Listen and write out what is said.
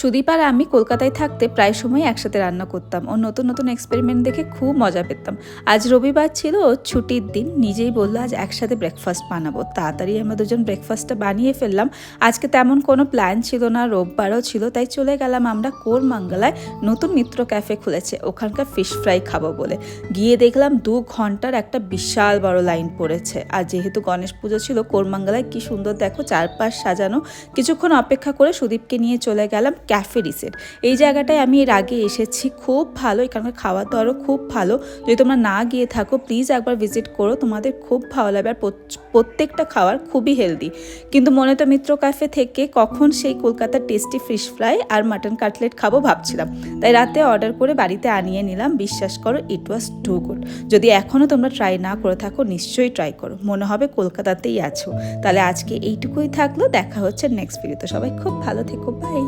সুদীপ আর আমি কলকাতায় থাকতে প্রায় সময় একসাথে রান্না করতাম। ও নতুন নতুন এক্সপেরিমেন্ট দেখে খুব মজা পেতাম। আজ রবিবার ছিল, ওর ছুটির দিন। নিজেই বললো আজ একসাথে ব্রেকফাস্ট বানাবো। তাড়াতাড়ি আমরা দুজন ব্রেকফাস্টটা বানিয়ে ফেললাম। আজকে তেমন কোনো প্ল্যান ছিল না, রোববারও ছিল, তাই চলে গেলাম আমরা কোরমাঙ্গলায়। নতুন মিত্র ক্যাফে খুলেছে, ওখানকার ফিশ ফ্রাই খাবো বলে গিয়ে দেখলাম 2 ঘন্টার একটা বিশাল বড় লাইন পড়েছে। আর যেহেতু গণেশ পুজো ছিল, কোরমাঙ্গলায় কি সুন্দর দেখো চারপাশ সাজানো। কিছুক্ষণ অপেক্ষা করে সুদীপকে নিয়ে চলে গেলাম ক্যাফে রিসেট। এই জায়গাটায় আমি এর আগে এসেছি, খুব ভালো, এখানকার খাওয়া দাওয়ারও খুব ভালো। যদি তোমরা না গিয়ে থাকো প্লিজ একবার ভিজিট করো, তোমাদের খুব ভালো লাগবে। আর প্রত্যেকটা খাবার খুবই হেলদি। কিন্তু মনে তো মিত্র ক্যাফে থেকে কখন সেই কলকাতার টেস্টি ফিশ ফ্রাই আর মাটন কাটলেট খাবো ভাবছিলাম, তাই রাতে অর্ডার করে বাড়িতে আনিয়ে নিলাম। বিশ্বাস করো, ইট ওয়াজ টু গুড। যদি এখনও তোমরা ট্রাই না করে থাকো নিশ্চয়ই ট্রাই করো, মনে হবে কলকাতাতেই আছো। তাহলে আজকে এইটুকুই থাকলো, দেখা হচ্ছে নেক্সট ভিডিওতে। সবাই খুব ভালো থেকো, বাই।